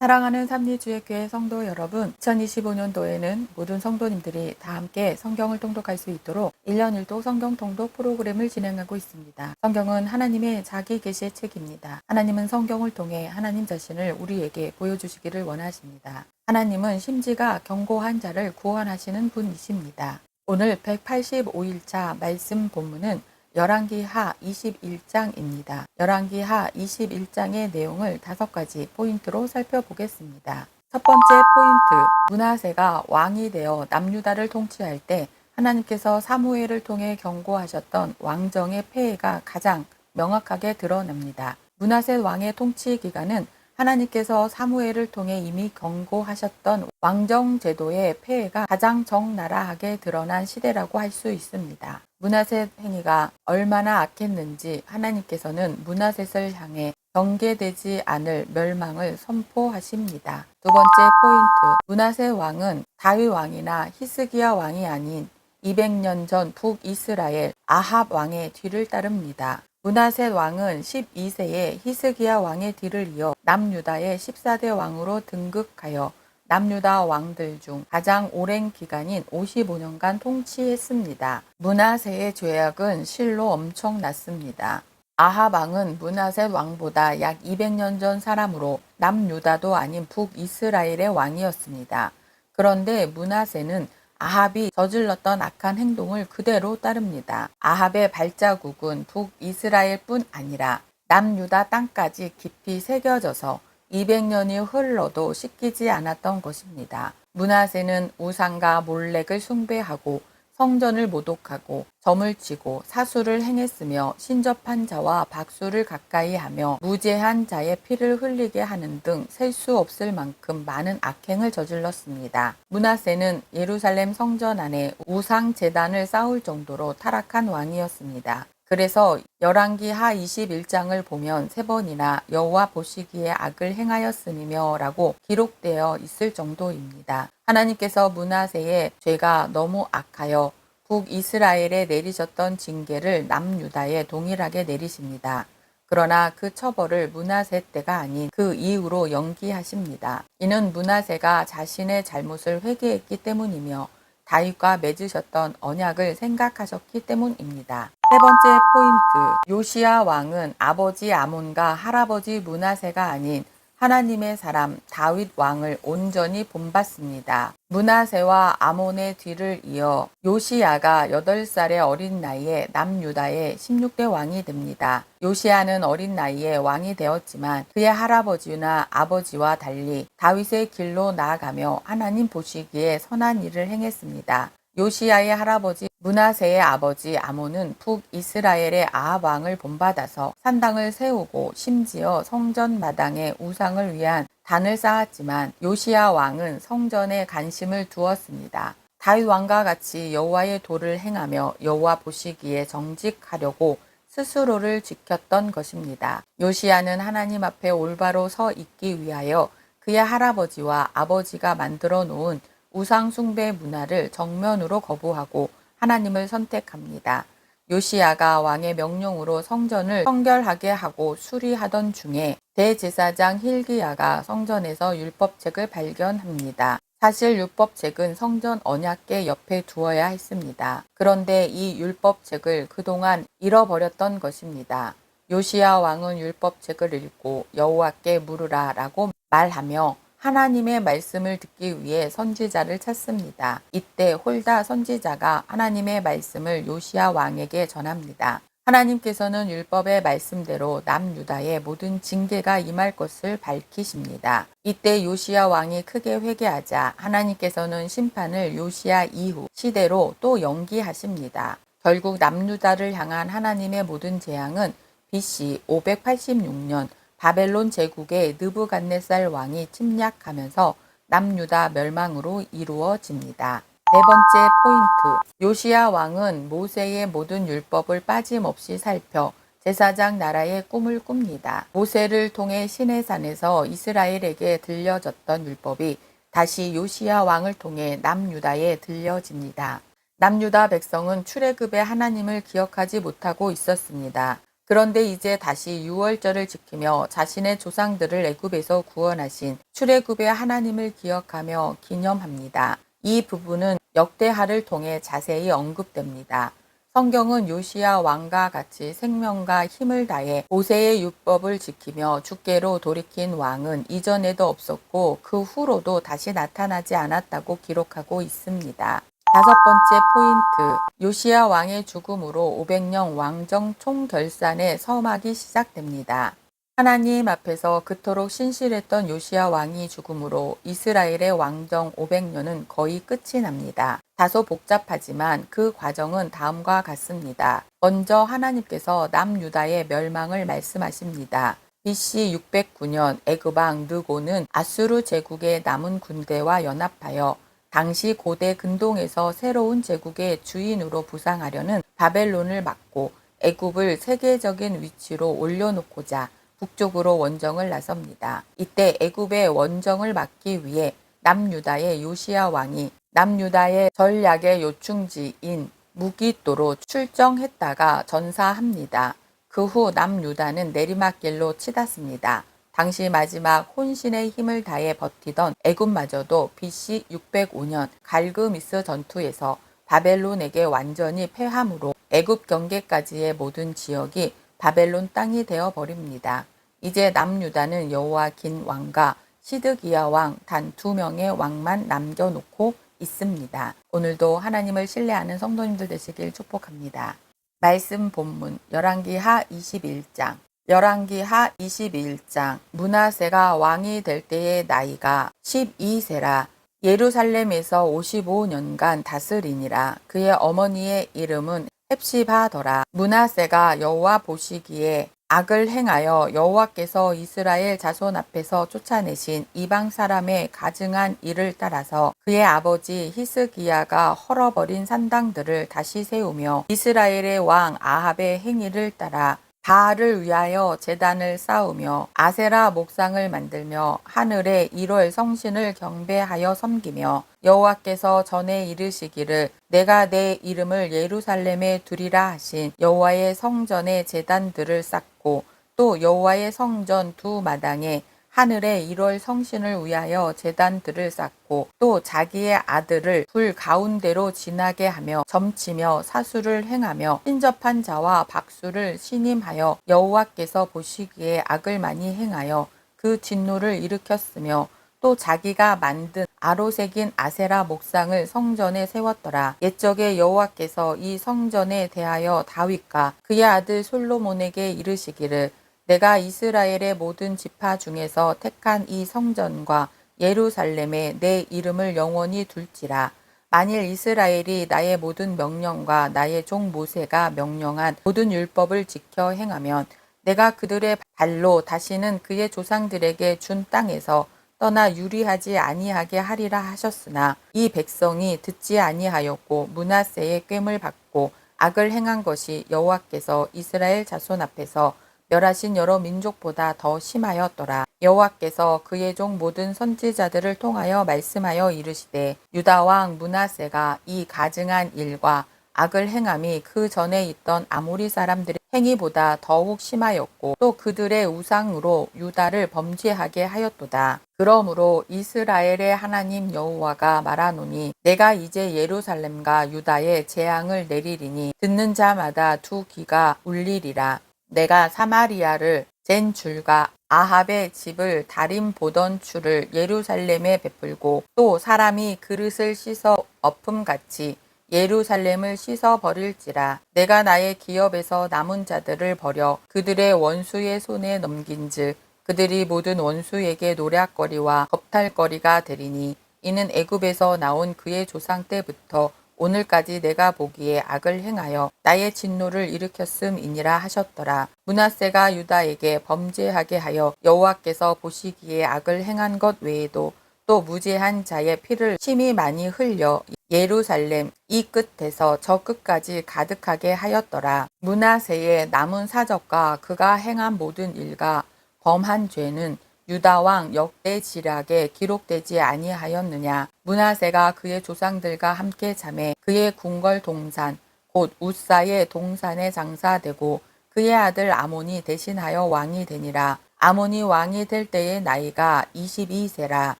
사랑하는 삼리주의교회 성도 여러분, 2025년도에는 모든 성도님들이 다 함께 성경을 통독할 수 있도록 1년 1도 성경 통독 프로그램을 진행하고 있습니다. 성경은 하나님의 자기 계시의 책입니다. 하나님은 성경을 통해 하나님 자신을 우리에게 보여주시기를 원하십니다. 하나님은 심지가 견고한 자를 구원하시는 분이십니다. 오늘 185일차 말씀 본문은 열왕기하 21장입니다. 열왕기하 21장의 내용을 5가지 포인트로 살펴보겠습니다. 첫 번째 포인트, 므낫세가 왕이 되어 남유다를 통치할 때 하나님께서 사무엘을 통해 경고하셨던 왕정의 폐해가 가장 명확하게 드러납니다. 므낫세 왕의 통치 기간은 하나님께서 사무엘을 통해 이미 경고하셨던 왕정 제도의 폐해가 가장 적나라하게 드러난 시대라고 할 수 있습니다. 므낫세 행위가 얼마나 악했는지 하나님께서는 므낫셋을 향해 경계되지 않을 멸망을 선포하십니다. 두 번째 포인트, 므낫세 왕은 다윗 왕이나 히스기야 왕이 아닌 200년 전 북이스라엘 아합 왕의 뒤를 따릅니다. 므낫세 왕은 12세에 히스기야 왕의 뒤를 이어 남유다의 14대 왕으로 등극하여 남유다 왕들 중 가장 오랜 기간인 55년간 통치했습니다. 므낫세의 죄악은 실로 엄청났습니다. 아합 왕은 므낫세 왕보다 약 200년 전 사람으로 남유다도 아닌 북이스라엘의 왕이었습니다. 그런데 므낫세는 아합이 저질렀던 악한 행동을 그대로 따릅니다. 아합의 발자국은 북이스라엘뿐 아니라 남유다 땅까지 깊이 새겨져서 200년이 흘러도 씻기지 않았던 것입니다. 므낫세는 우상과 몰렉을 숭배하고 성전을 모독하고 점을 치고 사수를 행했으며 신접한 자와 박수를 가까이 하며 무죄한 자의 피를 흘리게 하는 등 셀 수 없을 만큼 많은 악행을 저질렀습니다. 므낫세는 예루살렘 성전 안에 우상 제단을 쌓을 정도로 타락한 왕이었습니다. 그래서 열왕기하 21장을 보면 3번이나 여호와 보시기에 악을 행하였음이며 라고 기록되어 있을 정도입니다. 하나님께서 므낫세의 죄가 너무 악하여 북이스라엘에 내리셨던 징계를 남유다에 동일하게 내리십니다. 그러나 그 처벌을 므낫세 때가 아닌 그 이후로 연기하십니다. 이는 므낫세가 자신의 잘못을 회개했기 때문이며 다윗과 맺으셨던 언약을 생각하셨기 때문입니다. 세 번째 포인트, 요시야 왕은 아버지 아몬과 할아버지 므낫세가 아닌 하나님의 사람 다윗 왕을 온전히 본받습니다. 므낫세와 아몬의 뒤를 이어 요시야가 8살의 어린 나이에 남유다의 16대 왕이 됩니다. 요시야는 어린 나이에 왕이 되었지만 그의 할아버지나 아버지와 달리 다윗의 길로 나아가며 하나님 보시기에 선한 일을 행했습니다. 요시야의 할아버지 므낫세의 아버지 아몬은 북이스라엘의 아합 왕을 본받아서 산당을 세우고 심지어 성전 마당에 우상을 위한 단을 쌓았지만 요시야 왕은 성전에 관심을 두었습니다. 다윗 왕과 같이 여호와의 도를 행하며 여호와 보시기에 정직하려고 스스로를 지켰던 것입니다. 요시야는 하나님 앞에 올바로 서 있기 위하여 그의 할아버지와 아버지가 만들어 놓은 우상 숭배 문화를 정면으로 거부하고 하나님을 선택합니다. 요시야가 왕의 명령으로 성전을 성결하게 하고 수리하던 중에 대제사장 힐기야가 성전에서 율법책을 발견합니다. 사실 율법책은 성전 언약궤 옆에 두어야 했습니다. 그런데 이 율법책을 그동안 잃어버렸던 것입니다. 요시야 왕은 율법책을 읽고 여호와께 물으라 라고 말하며 하나님의 말씀을 듣기 위해 선지자를 찾습니다. 이때 홀다 선지자가 하나님의 말씀을 요시야 왕에게 전합니다. 하나님께서는 율법의 말씀대로 남유다의 모든 징계가 임할 것을 밝히십니다. 이때 요시야 왕이 크게 회개하자 하나님께서는 심판을 요시야 이후 시대로 또 연기하십니다. 결국 남유다를 향한 하나님의 모든 재앙은 BC 586년 바벨론 제국의 느부갓네살 왕이 침략하면서 남유다 멸망으로 이루어집니다. 네 번째 포인트, 요시야 왕은 모세의 모든 율법을 빠짐없이 살펴 제사장 나라의 꿈을 꿉니다. 모세를 통해 시내산에서 이스라엘에게 들려졌던 율법이 다시 요시야 왕을 통해 남유다에 들려집니다. 남유다 백성은 출애굽의 하나님을 기억하지 못하고 있었습니다. 그런데 이제 다시 유월절을 지키며 자신의 조상들을 애굽에서 구원하신 출애굽의 하나님을 기억하며 기념합니다. 이 부분은 역대하를 통해 자세히 언급됩니다. 성경은 요시야 왕과 같이 생명과 힘을 다해 모세의 율법을 지키며 주께로 돌이킨 왕은 이전에도 없었고 그 후로도 다시 나타나지 않았다고 기록하고 있습니다. 다섯 번째 포인트, 요시야 왕의 죽음으로 500년 왕정 총결산의 서막이 시작됩니다. 하나님 앞에서 그토록 신실했던 요시야 왕이 죽음으로 이스라엘의 왕정 500년은 거의 끝이 납니다. 다소 복잡하지만 그 과정은 다음과 같습니다. 먼저 하나님께서 남유다의 멸망을 말씀하십니다. BC 609년 애굽왕 느고는 아수르 제국의 남은 군대와 연합하여 당시 고대 근동에서 새로운 제국의 주인으로 부상하려는 바벨론을 막고 애굽을 세계적인 위치로 올려놓고자 북쪽으로 원정을 나섭니다. 이때 애굽의 원정을 막기 위해 남유다의 요시야 왕이 남유다의 전략의 요충지인 무기또로 출정했다가 전사합니다. 그 후 남유다는 내리막길로 치닫습니다. 당시 마지막 혼신의 힘을 다해 버티던 애굽마저도 BC 605년 갈그미스 전투에서 바벨론에게 완전히 패함으로 애굽 경계까지의 모든 지역이 바벨론 땅이 되어버립니다. 이제 남유다는 여호와긴 왕과 시드기야 왕 단 2명의 왕만 남겨놓고 있습니다. 오늘도 하나님을 신뢰하는 성도님들 되시길 축복합니다. 말씀 본문 열왕기하 21장. 열왕기하 21장. 므낫세가 왕이 될 때의 나이가 12세라. 예루살렘에서 55년간 다스리니라. 그의 어머니의 이름은 헵시바더라. 므낫세가 여호와 보시기에 악을 행하여 여호와께서 이스라엘 자손 앞에서 쫓아내신 이방 사람의 가증한 일을 따라서 그의 아버지 히스기야가 헐어버린 산당들을 다시 세우며 이스라엘의 왕 아합의 행위를 따라 바알을 위하여 제단을 쌓으며 아세라 목상을 만들며 하늘의 1월 성신을 경배하여 섬기며 여호와께서 전에 이르시기를 내가 내 이름을 예루살렘에 두리라 하신 여호와의 성전의 제단들을 쌓고 또 여호와의 성전 두 마당에 하늘의 1월 성신을 위하여 제단들을 쌓고 또 자기의 아들을 불 가운데로 지나게 하며 점치며 사수를 행하며 신접한 자와 박수를 신임하여 여호와께서 보시기에 악을 많이 행하여 그 진노를 일으켰으며 또 자기가 만든 아로새긴 아세라 목상을 성전에 세웠더라. 옛적에 여호와께서 이 성전에 대하여 다윗과 그의 아들 솔로몬에게 이르시기를 내가 이스라엘의 모든 지파 중에서 택한 이 성전과 예루살렘에 내 이름을 영원히 둘지라. 만일 이스라엘이 나의 모든 명령과 나의 종 모세가 명령한 모든 율법을 지켜 행하면 내가 그들의 발로 다시는 그의 조상들에게 준 땅에서 떠나 유리하지 아니하게 하리라 하셨으나 이 백성이 듣지 아니하였고 므낫세의 꽹을 받고 악을 행한 것이 여호와께서 이스라엘 자손 앞에서 멸하신 여러 민족보다 더 심하였더라. 여호와께서 그의 종 모든 선지자들을 통하여 말씀하여 이르시되 유다 왕 므낫세가 이 가증한 일과 악을 행함이 그 전에 있던 아모리 사람들의 행위보다 더욱 심하였고 또 그들의 우상으로 유다를 범죄하게 하였도다. 그러므로 이스라엘의 하나님 여호와가 말하노니 내가 이제 예루살렘과 유다에 재앙을 내리리니 듣는 자마다 두 귀가 울리리라. 내가 사마리아를 잰 줄과 아합의 집을 다림 보던 추를 예루살렘에 베풀고 또 사람이 그릇을 씻어 엎음같이 예루살렘을 씻어 버릴지라. 내가 나의 기업에서 남은 자들을 버려 그들의 원수의 손에 넘긴즉 그들이 모든 원수에게 노략거리와 겁탈거리가 되리니 이는 애굽에서 나온 그의 조상 때부터 오늘까지 내가 보기에 악을 행하여 나의 진노를 일으켰음이니라 하셨더라. 므낫세가 유다에게 범죄하게 하여 여호와께서 보시기에 악을 행한 것 외에도 또 무죄한 자의 피를 심히 많이 흘려 예루살렘 이 끝에서 저 끝까지 가득하게 하였더라. 므낫세의 남은 사적과 그가 행한 모든 일과 범한 죄는 유다 왕 역대지략에 기록되지 아니하였느냐. 므낫세가 그의 조상들과 함께 잠에 그의 궁궐 동산 곧 우사의 동산에 장사되고 그의 아들 아몬이 대신하여 왕이 되니라. 아몬이 왕이 될 때의 나이가 22세라.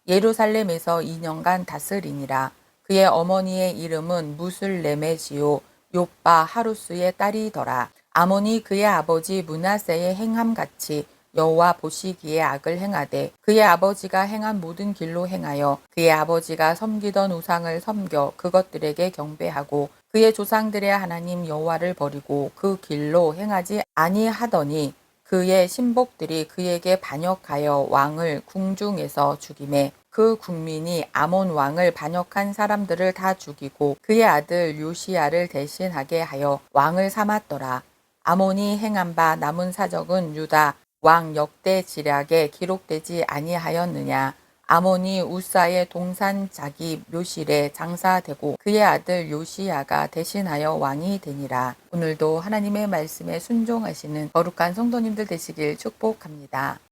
예루살렘에서 2년간 다스리니라. 그의 어머니의 이름은 무술레메시요 요빠 하루스의 딸이더라. 아몬이 그의 아버지 므낫세의 행함같이 여호와 보시기에 악을 행하되 그의 아버지가 행한 모든 길로 행하여 그의 아버지가 섬기던 우상을 섬겨 그것들에게 경배하고 그의 조상들의 하나님 여호와를 버리고 그 길로 행하지 아니하더니 그의 신복들이 그에게 반역하여 왕을 궁중에서 죽이매 그 국민이 아몬 왕을 반역한 사람들을 다 죽이고 그의 아들 요시야를 대신하게 하여 왕을 삼았더라. 아몬이 행한 바 남은 사적은 유다 왕 역대 지략에 기록되지 아니하였느냐. 아몬이 우사의 동산 자기 묘실에 장사되고 그의 아들 요시야가 대신하여 왕이 되니라. 오늘도 하나님의 말씀에 순종하시는 거룩한 성도님들 되시길 축복합니다.